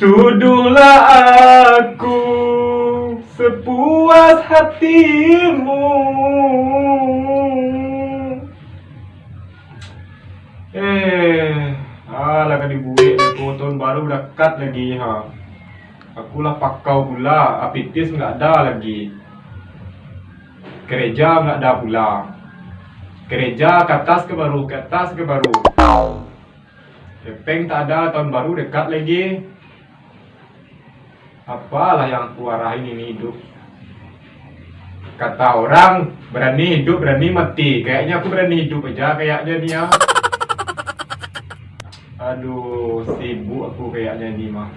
Tuduhlah aku sepuas hatimu. Alah kan dibuik aku tahun baru dekat lagi ha. Akulah pakau pula, apitis nggak ada lagi. Gereja nggak ada pula. Gereja ke atas ke baru, ke atas ke baru. Kepeng tak ada, tahun baru dekat lagi. Apalah yang aku arahin ini hidup. Kata orang berani hidup berani mati. Kayaknya aku berani hidup aja kayaknya nih ya. Aduh, sibuk aku kayaknya ini mah.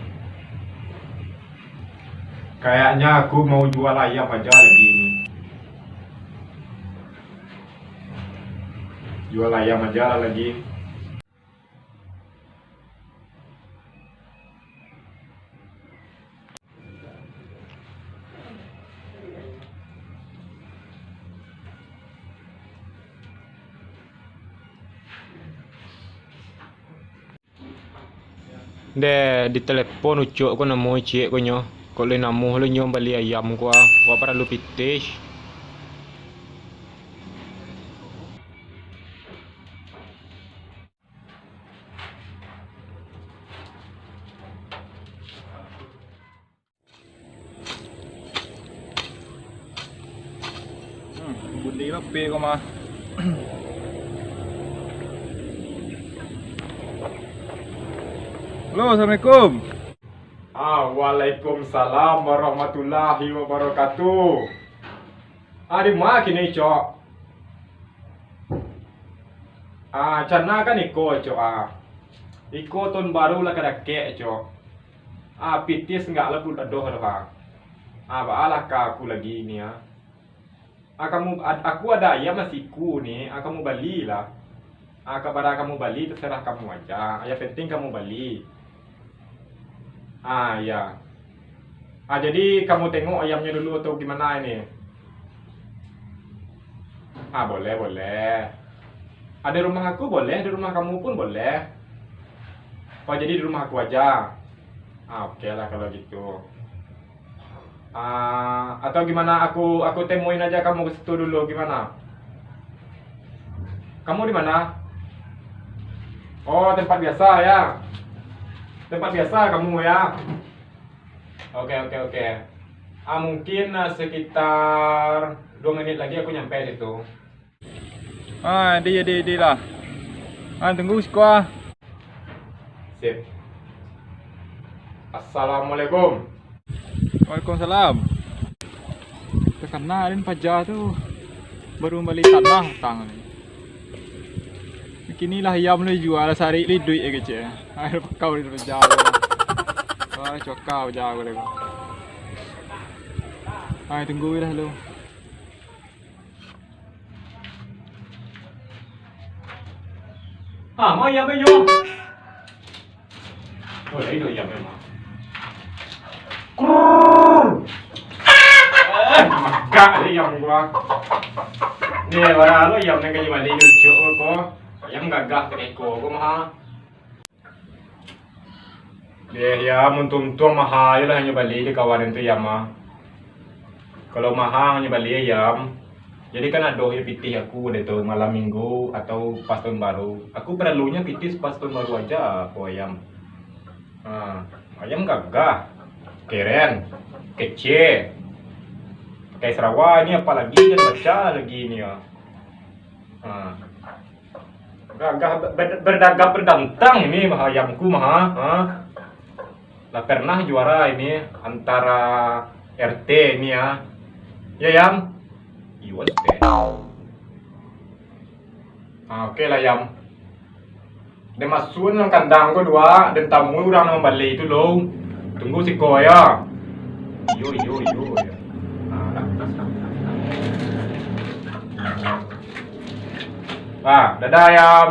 Kayaknya aku mau jual ayam aja lagi ini. Jual ayam aja lagi. Deh di telepon ucuk ko namo cik ko nyo. Ko le namo lo nyo bali ayam ko wa para lu pitis. Budi lepe ko mah. Halo, assalamualaikum. Waalaikumsalam warahmatullahi wabarakatuh. Di mana kini cok? Cana kan iko cok Iko tahun baru lah kada kek cok. Pitis enggak lah pun adoh dah. Baalah ka aku lagi ni ya. Aku ada ayam nasiku nih, kamu beli lah. Kepada kamu beli terserah kamu aja. Yang penting kamu beli. Ya. Jadi kamu tengok ayamnya dulu atau gimana ini? Boleh, boleh. Ada rumah aku boleh, di rumah kamu pun boleh. Jadi di rumah aku aja. Oke lah kalau gitu. Atau gimana aku temuin aja kamu ke situ dulu gimana? Kamu di mana? Oh, tempat biasa ya. Tempat biasa kamu ya. Oke. Mungkin sekitar 2 menit lagi aku nyampe situ. Di lah. Tunggu sekolah. Sip. Assalamualaikum. Waalaikumsalam. Terkenalin pajak tuh. Baru beli tanah hutang ni. Kinilah ayam lu jual sehari ni duit je kecil. Air kau di pajak. Cokau jauh boleh. Tunggu dah lu. Mau ayam ayo. Lấy đồ ayam memang. Gak ayam gua. Ni bara lo ayam ni kaya balik lucu ko. Ayam gagah ke eko ko mah. Dia ya muntung-tung mahal lah hanya balik di kawanan tu ayam mah. Kalau mahal hanya balik ayam. Jadi kan ada yang pitih aku deh tuh malam minggu atau pas tahun baru. Aku perlunya pitih pas tahun baru aja aku ayam. Ayam gagah, keren, kecil. Pakai Sarawak ini apalagi jangan baca lagi ini ya. Berdagang berdantang ini mah ayamku mah. Ha? Lah pernah juara ini antara RT ini ya. Ya Yam? Iya deh. Oke lah Yam. Dia masukin dalam kandang ko dua dan tamu orang nama balik itu loh. Tunggu si ko ya. Yo. Dadah Yam.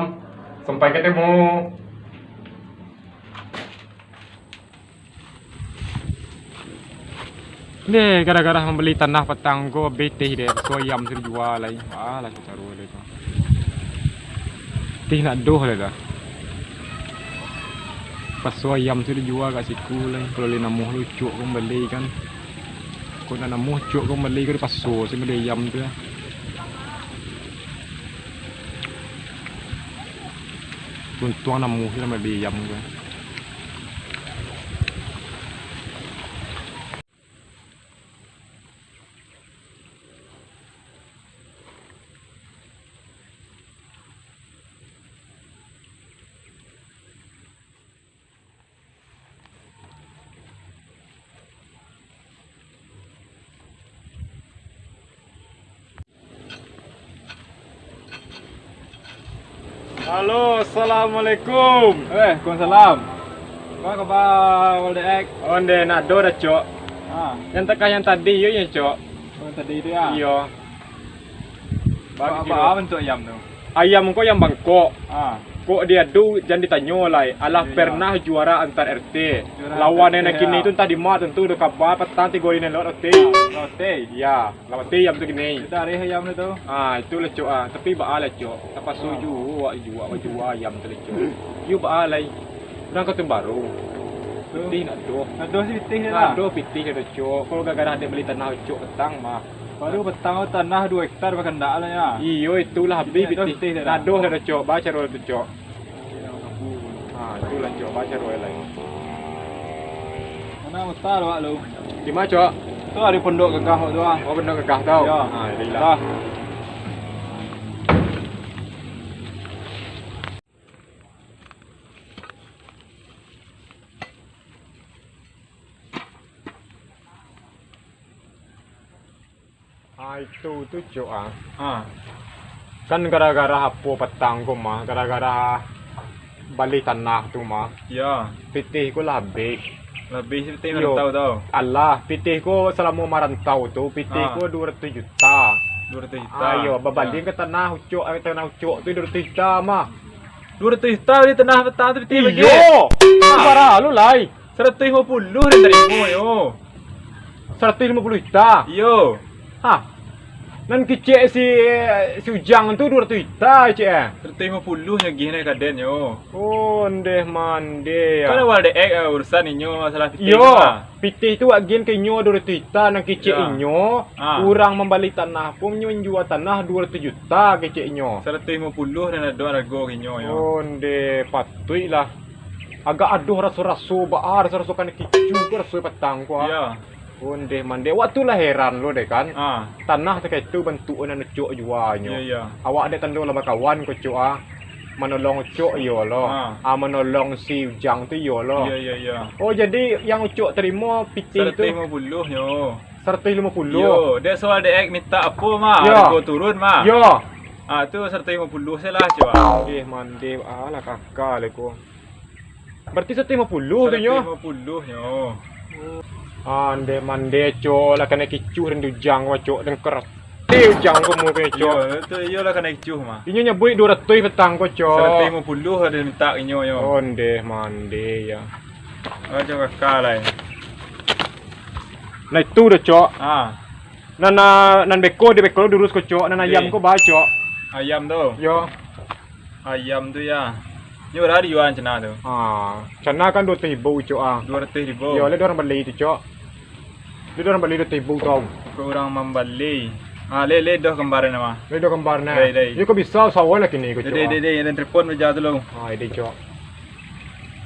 Sampai ketemu. Ni gara-gara membeli tanah petang ko BT deh, so ayam sudah jual lagi. Lah caru dia tu. Tih nak doh dah. Pas so ayam sudah jual kat siku lagi. Kalau le namuh lucu ko beli kan. Ko nak namuh cuk ko beli ko pas so si beli ayam tu. Tuntuang namuh kita beli ayam ko. Halo, assalamualaikum. Waalaikumsalam. Apa khabar Waldek? Onde nak do dah cok. Yang tekah yang tadi yo ya cok. Tadi tu ya. Iya. Apa bentuk ayam tu? Ayam ko yang Bangkok. Kok dia du jangan ditanya lai. Alah Iya. pernah juara antar RT. Juara Lawan RT, yang kini ya. tu entah di mana tentu dekat kabar petang 3 ini lewat RT. Roti. Ya, lewat RT yang tu gini. Kita hari ayam tu. Itu lah cok Tapi baal lah cok. Apa suju wak jual ayam tu lah cok. You baal lai. Orang kau tu baru. Pitih nak do. Ada si pitih dia Nak lah. do pitih ada cok. Kalau gara-gara dia beli tanah cok petang mah. Baru petang tanah 2 hektar pakai ndak lah ya. Iyo itulah habis Pitih pitih. dia dah. Nadoh dah cok. Baca roll tu cok. Itulah cok. Baca roll lagi. Mana mutar wak lu? Di mana cok? Tu ada pondok gagah tu ah. Oh benar kekah tau. Ya. Ini Dah. lah. Itu tu cok Kan gara-gara apa petang ko mah, gara-gara balik tanah tu mah. Ya. Pitih ko lah habis. Lebih si pitih Yo. merantau tau. Allah, pitih ko selama merantau tu, pitih ko 200 juta. 200 juta. Ayo, babalik ke tanah ucok, tanah ucok tu 200 juta mah. 200 juta di tanah petang tu pitih bagi. Iyo! Parah lu lai. 150 dia terima yo. 150 juta. Yo. Nan kecek si Ujang tu 200 juta cek. 150 yang gini kaden yo. Oh, ndeh mande ya. Kan awal dek urusan inyo masalah pitih. Yo, pitih tu agin ke inyo 200 juta nak kecek Ya. inyo. Kurang membalik tanah pun inyo jual tanah 200 juta kecek inyo. 150 dan ada harga inyo yo. Oh, ndeh patui lah. Agak aduh rasu-rasu baar rasu-rasu kan kicu ko rasu petang ko. Ya. Oh, ndeh mande. Waktu lah heran lo deh kan. Ah. Tanah tak itu bentuk nan cuk jualnya. Ya ya. Awak ada tanda lama kawan ko cuk menolong cuk yo lo. Menolong si Ujang tu yo lo. Ya ya ya. Oh jadi yang cuk terima pitih tu 150 yo. 150. Yo, dia soal dek minta apa mah? Ya. Harga turun mah. Yo. Tu 150 salah coba. Mande alah kakak leko. Berarti 150 tu nyo. 150 yo. Mande cuk lah kena kicu dan Ujang wa cuk dan kerat. Ujang ko mo pe Yo, cuk. tu yo lah kena icuh mah. Inyo nyebut 200 petang ko cuk. 150 ada minta inyo yo. Onde mande ya. Aja kakak lah. Nah itu dah cok. Nan beko di beko durus ko cok. Nan ayam ko bah cok. Ayam tu. Yo. Ayam tu ya. Ni berapa jualan cina tu? Cina kan 200,000 cok 200,000. Yo, le orang beli tu cok. Le orang beli 200,000 tau. Orang membeli. Le dah kembaran nama. Le do gambar na. Dai. Yo ko bisa sawan lah kini ko cok. Dede, yang telepon berjaya tu lo. Ini cok.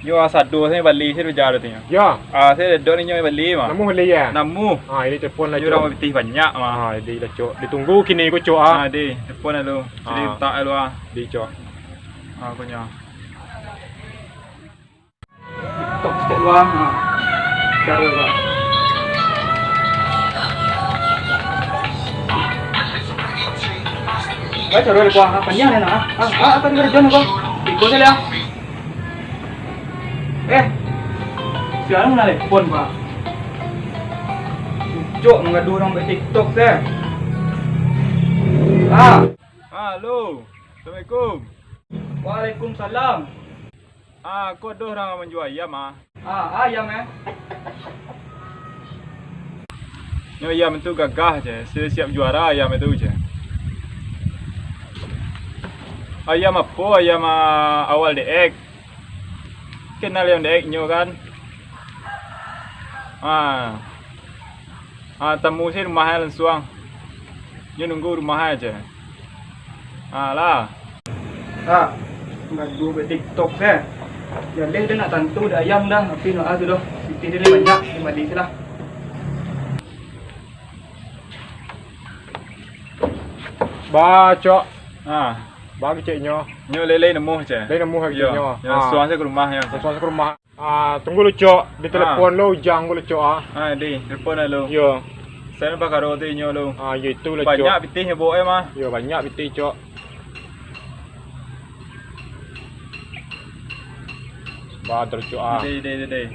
Yo asado saya beli saya berjaya tu nya. Ya. Saya dor ni nyoy beli mah. Namu beli ya. Namu. Ini telepon lah Yo orang cok. betih banyak mah. Ini lah cok. Ditunggu kini ko cok Di telepon lu. Jadi tak lu Di cok. Aku nya. TikTok step luang. Cara Pak. Baik, cara le kuah apa nya na? Apa di kerjaan kau? Ikut saja. Sekarang mana telepon Pak? Cuk mengadu orang buat TikTok saya. Halo. Assalamualaikum. Waalaikumsalam. Kau ada orang yang menjual ayam Ayam Ni ayam itu gagah je. Saya siap juara ayam itu je. Ayam apa? Ayam awal dek. Kenal yang dek nyo kan? Tamu saya rumah langsung. Dia nunggu rumah aja. Lah. Mengadu buat TikTok saya. Jadi dia nak tentu dah ayam dah, tapi nak tu dah. Siti dia banyak, dia mandi salah. Cok. Bagi cik nyo. Nyo lele nemu je. Dia nemu hak Ya. nyo. Suang saya ke rumah ya. Suang ke rumah. Tunggu lu cok, di telefon lu jang lu cok Di telefon lu. Yo. Saya nak pakai roti nyo lu. Ya itu lah cok. Banyak pitih bo Yo banyak pitih cok. Badar cok Deh.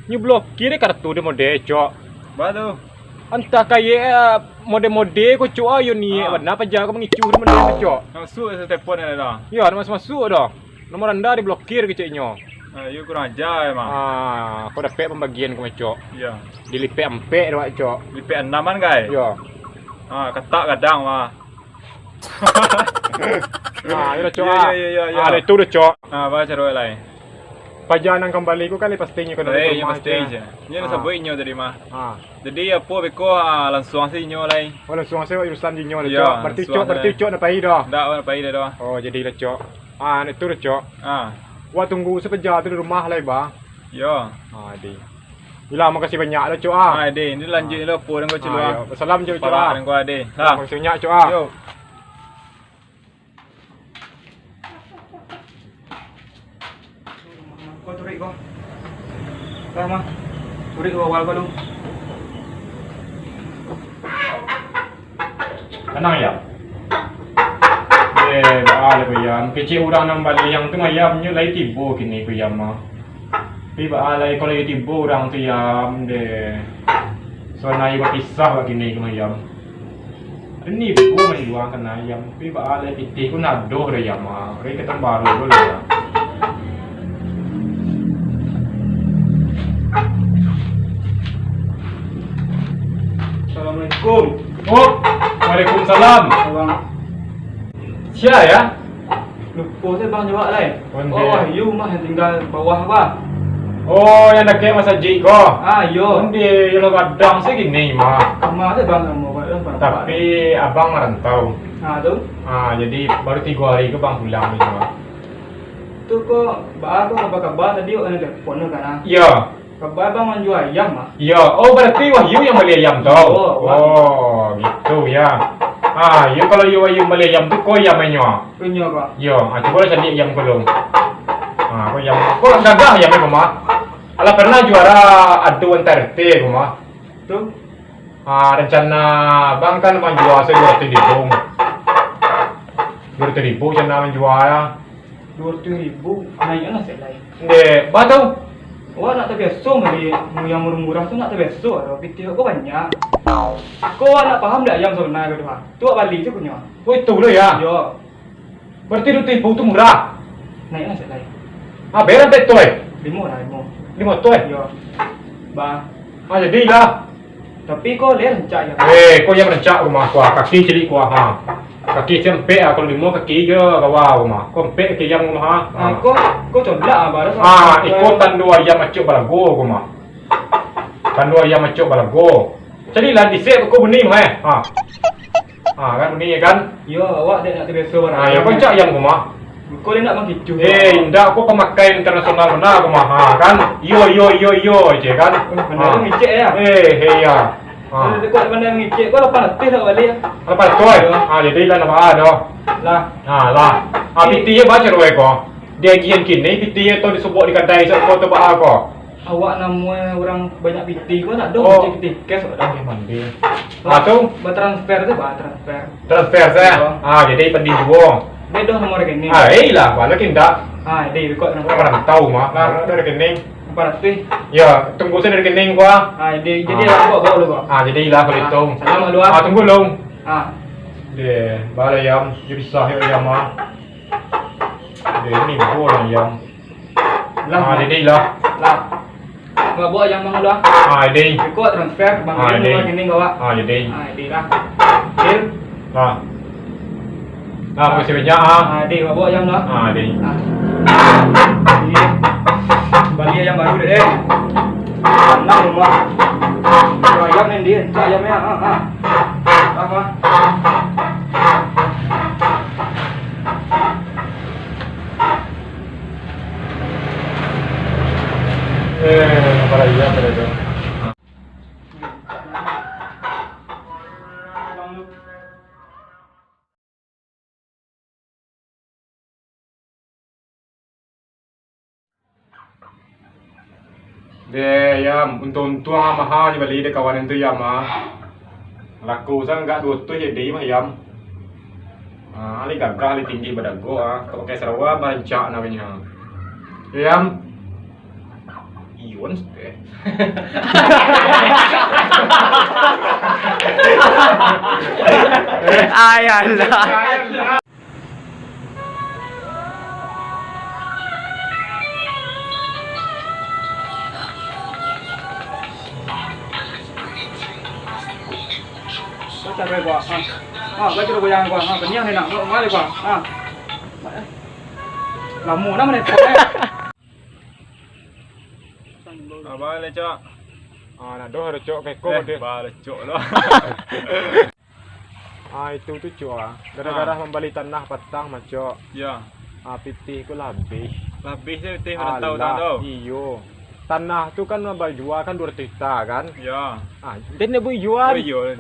Ni blokir kartu dia mode cok. Batu. Entah kaya mode-mode ko cok yo ni warna apa jaga mengicu dia mode cok. Masuk saya telefon dah. Ya, masuk dah. Nomor anda diblokir ke cik nyo. You kurang ajar Kau dapat pembagian ke cok. Ya. Dilipet empek dah cok. Lipet 6 kan guys? Ya. Ketak kadang Itu cok. Ya. Ada itu dah cok. Baca cara lain. Pajanan kembali ko kan pastinya kena Yang pasti je. Ni nak sebut inyo tadi Jadi apa beko langsung si inyo lain. Langsung saya urusan di nyo Ya, cok. Berarti cok nak pai dah. Dak apa pai dah. Oh, jadilah cok. Itu dah cok. Wah tunggu sekejap tu di rumah lah ba. Ya. Di. Bila makasih banyak dah cok Ni lanjut lah apa dan kau celua. Salam je cok Dan kau ada. Makasih banyak cok Yo. Kau turik kau. Mah. Turik kau awal kau dulu. Tenang ya. Baal ko yan. Kecil orang nang balik yang tu ayam nyo lagi tibo kini ko yam Pi baalay ko lagi tibo orang tu yam de. So na iba pisah kini ko yam. Ini bu man iwa kan ayam. Pi baalay piti ko na do re yam Re ketang baru ko ya. Assalamualaikum. Waalaikumsalam. Abang. Siapa ya? Lupa saya bang jawab lain. Onde. You mah yang tinggal bawah apa? Oh, yang nak kek masa jik ko. Yo. Onde yang kadang segini mah. Kamar saya bang mau buat bang. Tapi abang merantau. Tu. Jadi baru 3 hari ke bang pulang ni semua. Tu kok apa kabar tadi orang telefon kan? Ya. Kabar bang menjual ayam mah. Ya. Oh berarti Wahyu yang beli ayam tu. Oh, gitu ya. Ya kalau Wahyu beli ayam tu kau yang menyo. Punya kok. Ya, coba lah cari ayam kolong. Kau yang kau gagah ayam ni mah. Alah pernah juara adu antar RT mah. Tu. Rencana bang kan menjual saya 200,000. 200,000 cina menjual. 200,000 naiknya lah saya lain. Dek, batu. Wah nak terbiasa beli yang murah-murah tu nak terbiasa. Tapi tiap kau banyak. Kau nak faham tak ayam sebenar kau tu? Tu balik tu punya. Oh itu lo ya. Yo. Berarti 200,000 tu murah. Naiknya saya lain. Beran betul. 5 5 tu. Yo. Bang. Jadilah. Tapi kau lihat rencak ya. Kau yang rencak rumah kau kaki cili kau Kaki sampai kalau 5 kaki je kau rumah. Kau sampai kaki yang rumah Kau coba baru. Ikutan 2 ayam macuk balago kau mah. Kan 2 ayam macuk balago. Jadi lah disep kau benih mah. Kan benih kan? Yo, awak dia nak terbiasa barang. Yang kau cak ayam kau mah. Kau dia nak bang kicu. Indah aku pemakai internasional benar aku mah kan. Yo je kan. Benar tu micik ya. Ya. Dia kau mana ngicik kau lepas letih tak balik. Lepas toy. Jadi lah nama ada. Lah. Lah. Piti baca roe ko. Dia gian kini piti tu disebut di kedai kau tu ba ko. Awak nama orang banyak piti kau nak Oh. dong piti cash dah. Mandi. Tu Bertransfer tu bah transfer. transfer saya. Jadi pendi dua. Dia dah nomor rekening. Lah, wala kinda. Dia rekod nombor. Orang tahu mah. Dari rekening. 400. Ya, tunggu saya dari rekening gua. Dia jadi aku bawa dulu kau. Jadi lah kalau hitung. Salam dulu. Tunggu long. Dia. Dia, bala yam, jadi sahih yam ah. Dia ni bola yam. Jadi lah. Lah. Kau bawa yang mana dulu? Jadi. Rekod transfer bang nomor rekening kau. Jadi. Dia lah. Deal. Makasih banyak Dia kau bawa yang dulu. Jadi. Balik yang baru deh. Tenang rumah. Ayam ni dia, ayamnya. Apa? Para yam pada tu. Dia yam untung mahal je balik dia kawan itu yam laku sang enggak 200 jadi mah yam. Ali gagah ali tinggi badan gua kalau pakai Sarawak bancak namanya. Yam. Iwan deh. Ayalah. Baca gua. Baca dulu yang gua. Kenyang ni nak. Mari gua. Lama dah mana phone Abang le cok. Nak doh ada cok keko dia. Bala cok lah. Itu tu cok Gara-gara membeli tanah petang mah cok. Ya. Pitih ku labih. Habis dia teh orang tahu. Iyo. Tanah tu kan abang jual kan 200 juta kan. Ya. Dia nak boleh jual. Oh iya.